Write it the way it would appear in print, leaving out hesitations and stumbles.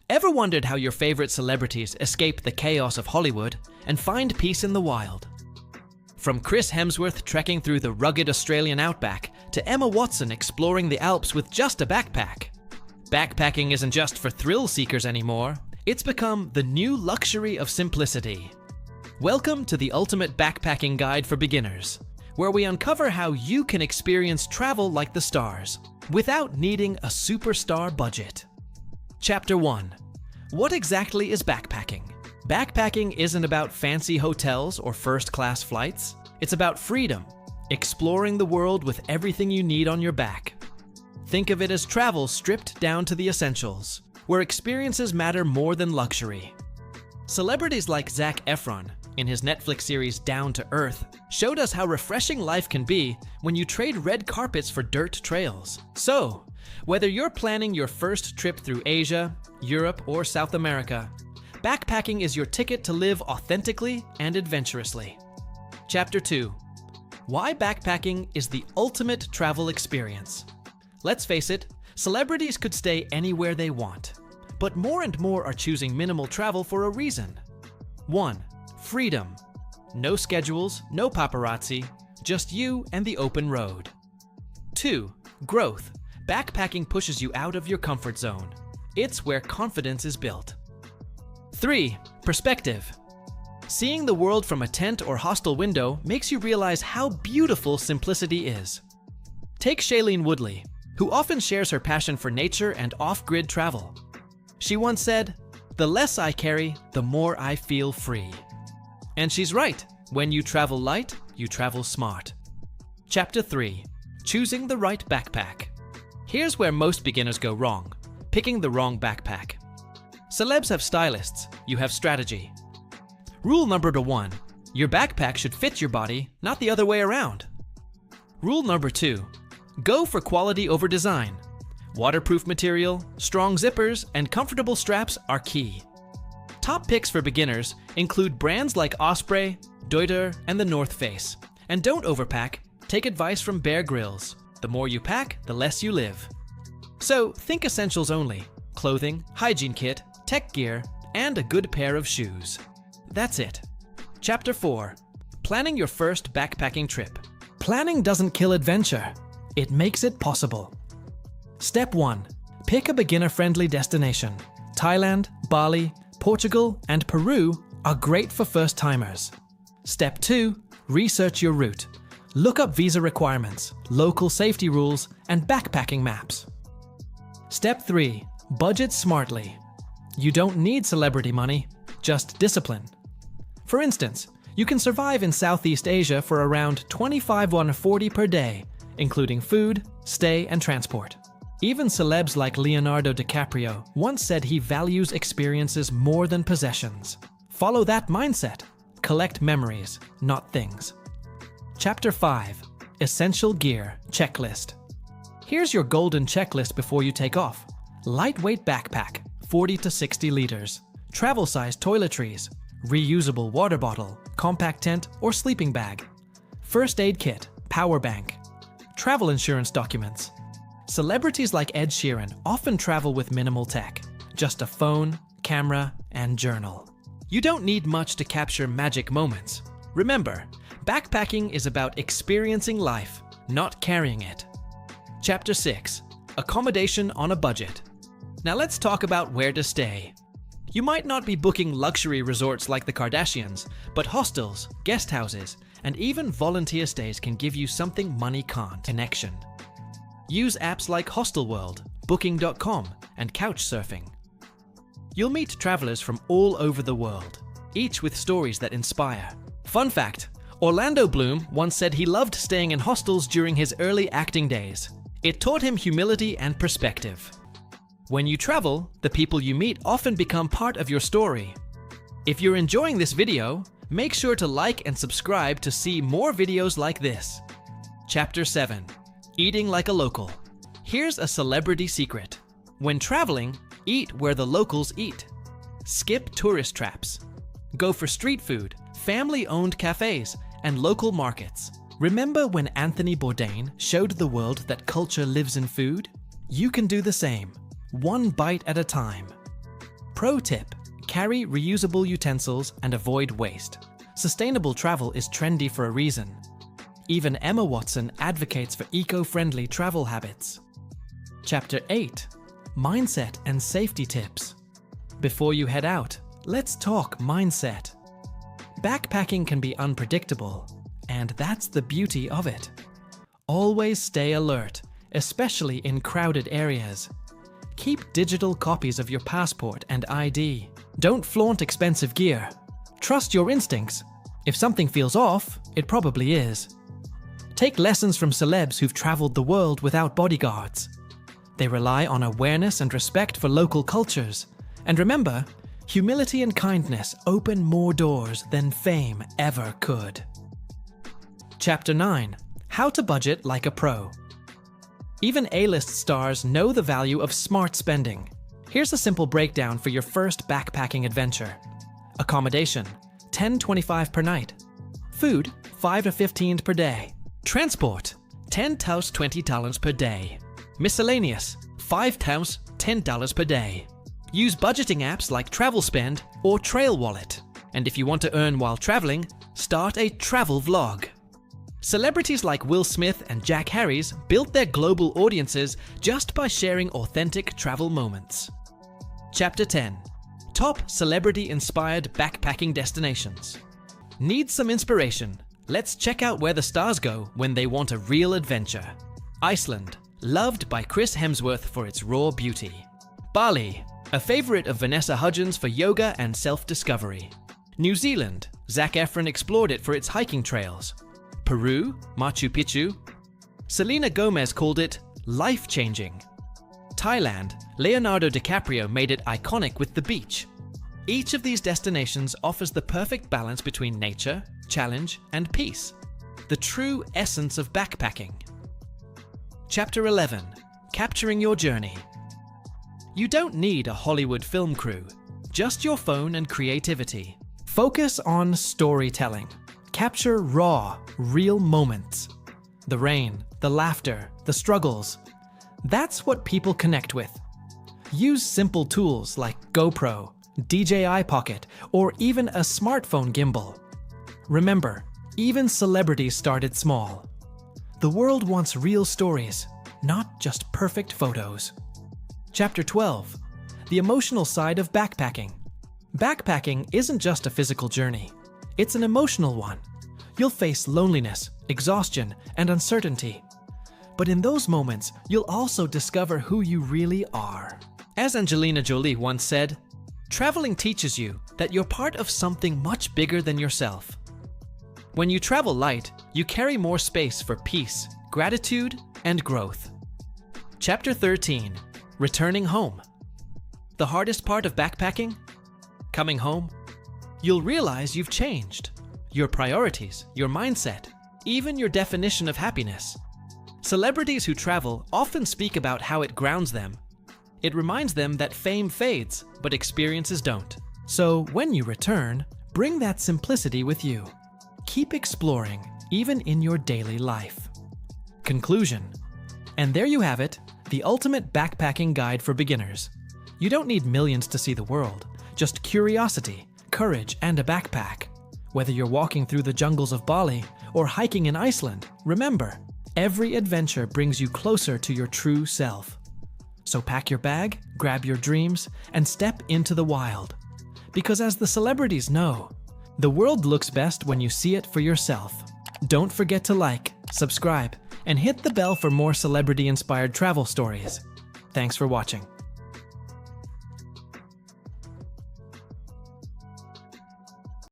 Ever wondered how your favorite celebrities escape the chaos of Hollywood and find peace in the wild? From Chris Hemsworth trekking through the rugged Australian outback to Emma Watson exploring the Alps with just a backpack. Backpacking isn't just for thrill seekers anymore, it's become the new luxury of simplicity. Welcome to the ultimate backpacking guide for beginners, where we uncover how you can experience travel like the stars, without needing a superstar budget. Chapter 1. What exactly is backpacking? Backpacking isn't about fancy hotels or first-class flights. It's about freedom, exploring the world with everything you need on your back. Think of it as travel stripped down to the essentials, where experiences matter more than luxury. Celebrities like Zac Efron, in his Netflix series Down to Earth, showed us how refreshing life can be when you trade red carpets for dirt trails. So, whether you're planning your first trip through Asia, Europe, or South America, backpacking is your ticket to live authentically and adventurously. Chapter 2. Why backpacking is the ultimate travel experience. Let's face it, celebrities could stay anywhere they want, but more and more are choosing minimal travel for a reason. 1. Freedom. No schedules, no paparazzi, just you and the open road. 2. Growth. Backpacking pushes you out of your comfort zone. It's where confidence is built. 3. Perspective. Seeing the world from a tent or hostel window makes you realize how beautiful simplicity is. Take Shailene Woodley, who often shares her passion for nature and off-grid travel. She once said, "The less I carry, the more I feel free." And she's right. When you travel light, you travel smart. Chapter 3. Choosing the right backpack. Here's where most beginners go wrong: picking the wrong backpack. Celebs have stylists, you have strategy. Rule number 1, your backpack should fit your body, not the other way around. Rule number 2, go for quality over design. Waterproof material, strong zippers, and comfortable straps are key. Top picks for beginners include brands like Osprey, Deuter, and the North Face. And don't overpack, take advice from Bear Grylls. The more you pack, the less you live. So think essentials only: clothing, hygiene kit, tech gear, and a good pair of shoes. That's it. Chapter 4. Planning your first backpacking trip. Planning doesn't kill adventure. It makes it possible. Step 1. Pick a beginner-friendly destination. Thailand, Bali, Portugal, and Peru are great for first-timers. Step 2. Research your route. Look up visa requirements, local safety rules, and backpacking maps. Step 3. Budget smartly. You don't need celebrity money, just discipline. For instance, you can survive in Southeast Asia for around $25–40 per day, including food, stay, and transport. Even celebs like Leonardo DiCaprio once said he values experiences more than possessions. Follow that mindset. Collect memories, not things. Chapter 5. Essential Gear Checklist. Here's your golden checklist before you take off. Lightweight backpack, 40 to 60 liters. Travel-size toiletries. Reusable water bottle, compact tent, or sleeping bag. First aid kit, power bank. Travel insurance documents. Celebrities like Ed Sheeran often travel with minimal tech. Just a phone, camera, and journal. You don't need much to capture magic moments. Remember, backpacking is about experiencing life, not carrying it. Chapter 6. Accommodation on a budget. Now let's talk about where to stay. You might not be booking luxury resorts like the Kardashians, but hostels, guest houses, and even volunteer stays can give you something money can't: connection. Use apps like Hostelworld, Booking.com, and Couchsurfing. You'll meet travelers from all over the world, each with stories that inspire. Fun fact: Orlando Bloom once said he loved staying in hostels during his early acting days. It taught him humility and perspective. When you travel, the people you meet often become part of your story. If you're enjoying this video, make sure to like and subscribe to see more videos like this. Chapter 7. Eating like a local. Here's a celebrity secret. When traveling, eat where the locals eat. Skip tourist traps. Go for street food, family-owned cafes, and local markets. Remember when Anthony Bourdain showed the world that culture lives in food? You can do the same, one bite at a time. Pro tip: carry reusable utensils and avoid waste. Sustainable travel is trendy for a reason. Even Emma Watson advocates for eco-friendly travel habits. Chapter 8: Mindset and Safety Tips. Before you head out, let's talk mindset. Backpacking can be unpredictable, and that's the beauty of it. Always stay alert, especially in crowded areas. Keep digital copies of your passport and ID. Don't flaunt expensive gear. Trust your instincts. If something feels off, it probably is. Take lessons from celebs who've traveled the world without bodyguards. They rely on awareness and respect for local cultures. And remember, humility and kindness open more doors than fame ever could. Chapter 9: How to budget like a pro. Even A-list stars know the value of smart spending. Here's a simple breakdown for your first backpacking adventure. Accommodation: $10.25 per night. Food: $5 to $15 per day. Transport: $10 to $20 per day. Miscellaneous: $5 to $10 per day. Use budgeting apps like TravelSpend or Trail Wallet. And if you want to earn while traveling, start a travel vlog. Celebrities like Will Smith and Jack Harris built their global audiences just by sharing authentic travel moments. Chapter 10: Top celebrity-inspired backpacking destinations. Need some inspiration? Let's check out where the stars go when they want a real adventure. Iceland, loved by Chris Hemsworth for its raw beauty. Bali, a favorite of Vanessa Hudgens for yoga and self-discovery. New Zealand, Zac Efron explored it for its hiking trails. Peru, Machu Picchu. Selena Gomez called it life-changing. Thailand, Leonardo DiCaprio made it iconic with the beach. Each of these destinations offers the perfect balance between nature, challenge, and peace. The true essence of backpacking. Chapter 11: Capturing your journey. You don't need a Hollywood film crew, just your phone and creativity. Focus on storytelling. Capture raw, real moments. The rain, the laughter, the struggles. That's what people connect with. Use simple tools like GoPro, DJI Pocket, or even a smartphone gimbal. Remember, even celebrities started small. The world wants real stories, not just perfect photos. Chapter 12: The emotional side of backpacking. Backpacking isn't just a physical journey. It's an emotional one. You'll face loneliness, exhaustion, and uncertainty. But in those moments, you'll also discover who you really are. As Angelina Jolie once said, traveling teaches you that you're part of something much bigger than yourself. When you travel light, you carry more space for peace, gratitude, and growth. Chapter 13: Returning home. The hardest part of backpacking? Coming home. You'll realize you've changed. Your priorities, your mindset, even your definition of happiness. Celebrities who travel often speak about how it grounds them. It reminds them that fame fades, but experiences don't. So when you return, bring that simplicity with you. Keep exploring, even in your daily life. Conclusion. And there you have it, the ultimate backpacking guide for beginners. You don't need millions to see the world, just curiosity, courage, and a backpack. Whether you're walking through the jungles of Bali or hiking in Iceland, remember, every adventure brings you closer to your true self. So pack your bag, grab your dreams, and step into the wild. Because as the celebrities know, the world looks best when you see it for yourself. Don't forget to like, subscribe, and hit the bell for more celebrity-inspired travel stories. Thanks for watching.